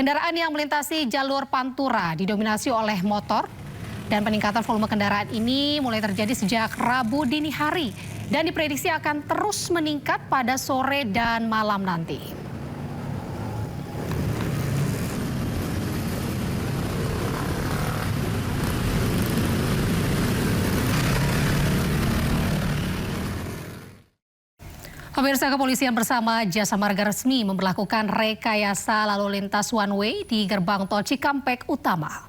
Kendaraan yang melintasi jalur Pantura didominasi oleh motor dan peningkatan volume kendaraan ini mulai terjadi sejak Rabu dini hari dan diprediksi akan terus meningkat pada sore dan malam nanti. Pemirsa, kepolisian bersama Jasa Marga resmi memberlakukan rekayasa lalu lintas one way di gerbang tol Cikampek Utama.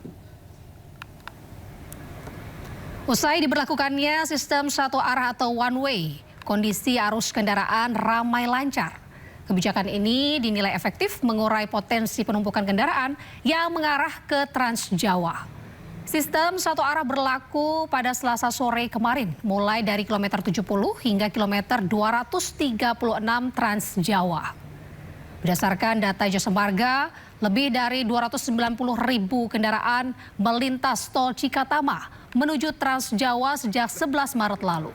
Usai diberlakukannya sistem satu arah atau one way, kondisi arus kendaraan ramai lancar. Kebijakan ini dinilai efektif mengurai potensi penumpukan kendaraan yang mengarah ke Trans Jawa. Sistem satu arah berlaku pada Selasa sore kemarin, mulai dari kilometer 70 hingga kilometer 236 Trans Jawa. Berdasarkan data Jasa Marga, lebih dari 290.000 kendaraan melintas tol Cikatama menuju Trans Jawa sejak 11 Maret lalu.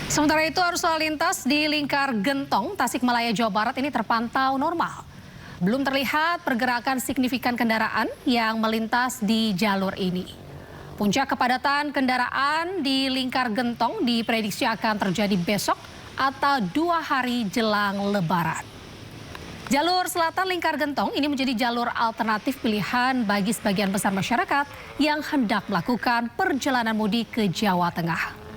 Sementara itu arus lalu lintas di Lingkar Gentong, Tasikmalaya, Jawa Barat ini terpantau normal. Belum terlihat pergerakan signifikan kendaraan yang melintas di jalur ini. Puncak kepadatan kendaraan di Lingkar Gentong diprediksi akan terjadi besok atau 2 hari jelang Lebaran. Jalur selatan Lingkar Gentong ini menjadi jalur alternatif pilihan bagi sebagian besar masyarakat yang hendak melakukan perjalanan mudik ke Jawa Tengah.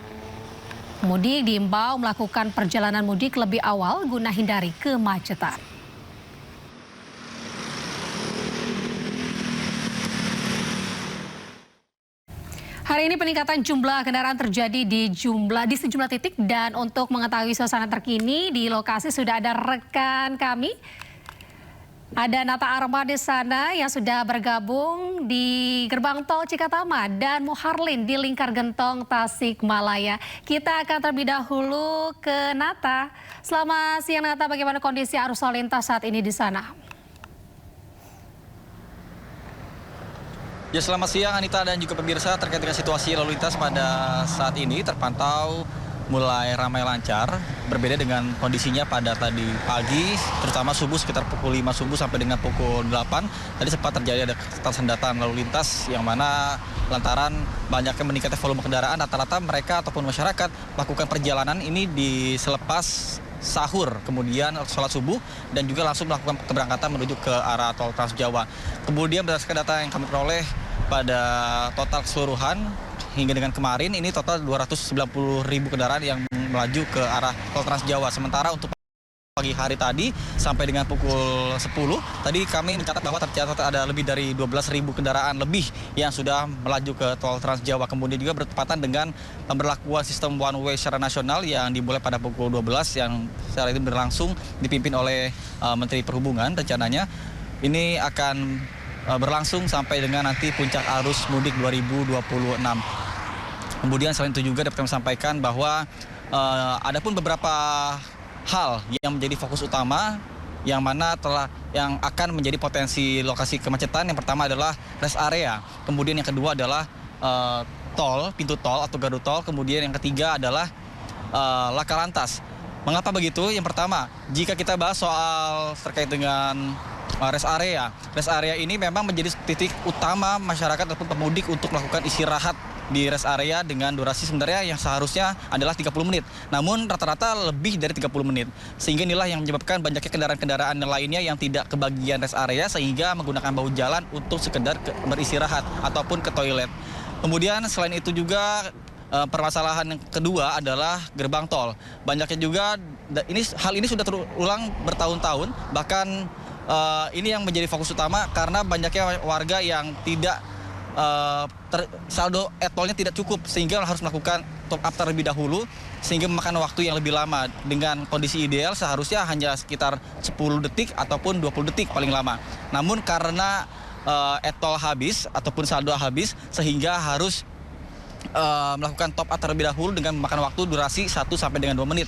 Pemudik diimbau melakukan perjalanan mudik lebih awal guna hindari kemacetan. Hari ini peningkatan jumlah kendaraan terjadi di sejumlah titik, dan untuk mengetahui suasana terkini di lokasi sudah ada rekan kami. Ada Nata Arma di sana yang sudah bergabung di gerbang tol Cikatama dan Muharlin di Lingkar Gentong, Tasikmalaya. Kita akan terlebih dahulu ke Nata. Selamat siang Nata, bagaimana kondisi arus lalu lintas saat ini di sana? Ya, selamat siang Anita dan juga pemirsa. Terkait dengan situasi lalu lintas pada saat ini terpantau mulai ramai lancar, berbeda dengan kondisinya pada tadi pagi, terutama subuh sekitar pukul 5 subuh sampai dengan pukul 8. Tadi sempat terjadi ada ketersendatan lalu lintas yang mana lantaran banyaknya meningkatnya volume kendaraan, rata-rata mereka ataupun masyarakat melakukan perjalanan ini di selepas sahur, kemudian sholat subuh dan juga langsung melakukan keberangkatan menuju ke arah tol Trans Jawa. Kemudian berdasarkan data yang kami peroleh pada total keseluruhan hingga dengan kemarin ini total 290.000 kendaraan yang melaju ke arah tol Trans Jawa. Sementara untuk pagi hari tadi sampai dengan pukul 10 tadi kami mencatat bahwa tercatat ada lebih dari 12.000 kendaraan lebih yang sudah melaju ke tol Trans Jawa. Kemudian juga bertepatan dengan pemberlakuan sistem one way secara nasional yang dimulai pada pukul 12 yang secara ini berlangsung dipimpin oleh Menteri Perhubungan. Rencananya ini akan berlangsung sampai dengan nanti puncak arus mudik 2026. Kemudian selain itu juga dapat kami sampaikan bahwa ada pun beberapa hal yang menjadi fokus utama yang akan menjadi potensi lokasi kemacetan. Yang pertama adalah rest area, kemudian yang kedua adalah pintu tol atau gardu tol, kemudian yang ketiga adalah laka lantas. Mengapa begitu? Yang pertama, jika kita bahas soal terkait dengan rest area ini memang menjadi titik utama masyarakat ataupun pemudik untuk melakukan istirahat di rest area dengan durasi sebenarnya yang seharusnya adalah 30 menit. Namun rata-rata lebih dari 30 menit. Sehingga inilah yang menyebabkan banyaknya kendaraan-kendaraan lainnya yang tidak kebagian rest area sehingga menggunakan bahu jalan untuk sekedar beristirahat ataupun ke toilet. Kemudian selain itu juga permasalahan yang kedua adalah gerbang tol. Banyaknya juga hal ini sudah terulang bertahun-tahun, bahkan ini yang menjadi fokus utama karena banyaknya warga yang tidak saldo e-tolnya tidak cukup sehingga harus melakukan top up terlebih dahulu sehingga memakan waktu yang lebih lama. Dengan kondisi ideal seharusnya hanya sekitar 10 detik ataupun 20 detik paling lama. Namun karena e-tol habis ataupun saldo habis sehingga harus melakukan top up terlebih dahulu dengan memakan waktu durasi 1 sampai dengan 2 menit.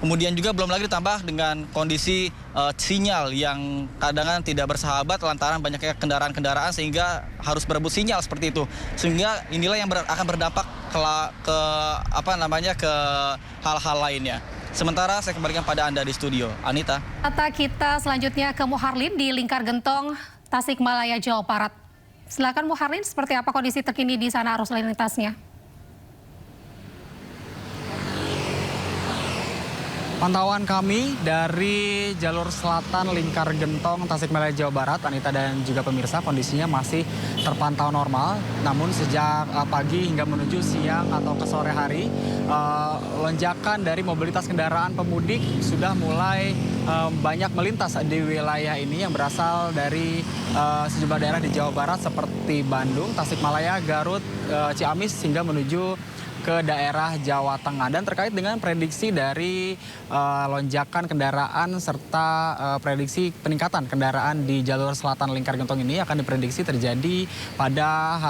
Kemudian juga belum lagi ditambah dengan kondisi sinyal yang kadang tidak bersahabat lantaran banyaknya kendaraan-kendaraan sehingga harus berebut sinyal seperti itu. Sehingga inilah yang akan berdampak ke hal-hal lainnya. Sementara saya kembalikan pada Anda di studio. Anita. Data kita selanjutnya ke Muharlin di Lingkar Gentong, Tasikmalaya, Jawa Barat. Silakan Muharlin, seperti apa kondisi terkini di sana arus lalu lintasnya? Pantauan kami dari jalur selatan Lingkar Gentong, Tasikmalaya, Jawa Barat, Anita dan juga pemirsa, kondisinya masih terpantau normal. Namun sejak pagi hingga menuju siang atau ke sore hari, lonjakan dari mobilitas kendaraan pemudik sudah mulai banyak melintas di wilayah ini yang berasal dari sejumlah daerah di Jawa Barat seperti Bandung, Tasikmalaya, Garut, Ciamis hingga menuju ke daerah Jawa Tengah. Dan terkait dengan prediksi dari lonjakan kendaraan serta prediksi peningkatan kendaraan di jalur selatan Lingkar Gentong ini akan diprediksi terjadi pada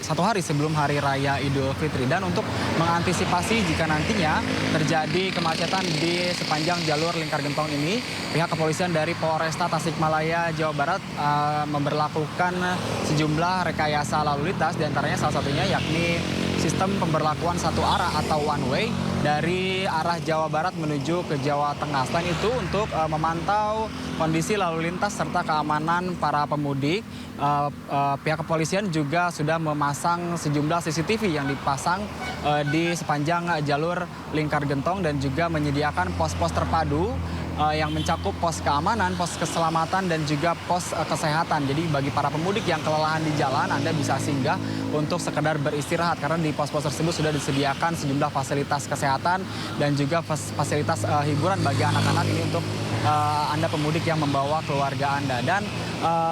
satu hari sebelum Hari Raya Idul Fitri. Dan untuk mengantisipasi jika nantinya terjadi kemacetan di sepanjang jalur Lingkar Gentong ini, pihak kepolisian dari Polresta Tasikmalaya, Jawa Barat memberlakukan sejumlah rekayasa lalu lintas, diantaranya salah satunya yakni sistem pemberlakuan satu arah atau one way dari arah Jawa Barat menuju ke Jawa Tengah. Selain itu, untuk memantau kondisi lalu lintas serta keamanan para pemudik, pihak kepolisian juga sudah memasang sejumlah CCTV yang dipasang di sepanjang jalur Lingkar Gentong dan juga menyediakan pos-pos terpadu yang mencakup pos keamanan, pos keselamatan, dan juga pos kesehatan. Jadi bagi para pemudik yang kelelahan di jalan, Anda bisa singgah untuk sekedar beristirahat karena di pos-pos tersebut sudah disediakan sejumlah fasilitas kesehatan dan juga fasilitas hiburan bagi anak-anak ini untuk Anda pemudik yang membawa keluarga Anda. Dan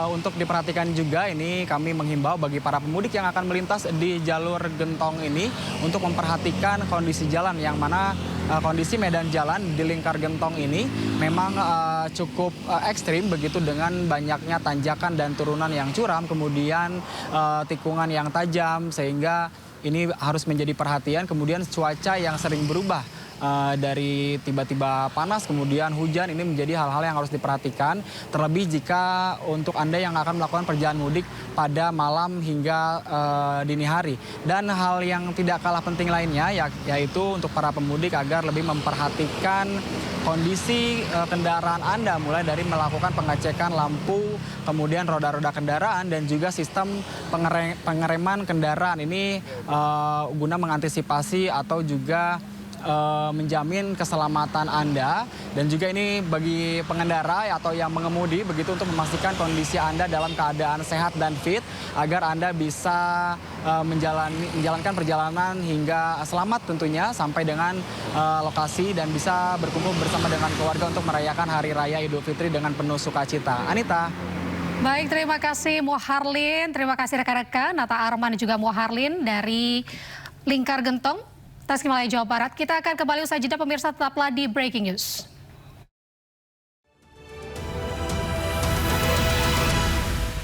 untuk diperhatikan juga ini kami menghimbau bagi para pemudik yang akan melintas di jalur Gentong ini untuk memperhatikan kondisi jalan, yang mana kondisi medan jalan di Lingkar Gentong ini memang cukup ekstrim begitu, dengan banyaknya tanjakan dan turunan yang curam, kemudian tikungan yang tajam, sehingga ini harus menjadi perhatian. Kemudian cuaca yang sering berubah, dari tiba-tiba panas kemudian hujan, ini menjadi hal-hal yang harus diperhatikan, terlebih jika untuk Anda yang akan melakukan perjalanan mudik pada malam hingga dini hari. Dan hal yang tidak kalah penting lainnya yaitu untuk para pemudik agar lebih memperhatikan kondisi kendaraan Anda, mulai dari melakukan pengecekan lampu, kemudian roda-roda kendaraan, dan juga sistem pengereman kendaraan ini guna mengantisipasi atau juga menjamin keselamatan Anda. Dan juga ini bagi pengendara atau yang mengemudi begitu, untuk memastikan kondisi Anda dalam keadaan sehat dan fit agar Anda bisa menjalankan perjalanan hingga selamat tentunya sampai dengan lokasi dan bisa berkumpul bersama dengan keluarga untuk merayakan Hari Raya Idul Fitri dengan penuh sukacita. Anita. Baik, terima kasih Muharlin, terima kasih rekan-rekan Nata Arman dan juga Muharlin dari Lingkar Gentong, Tasikmalaya, Jawa Barat. Kita akan kembali usai jeda, pemirsa, tetaplah di Breaking News.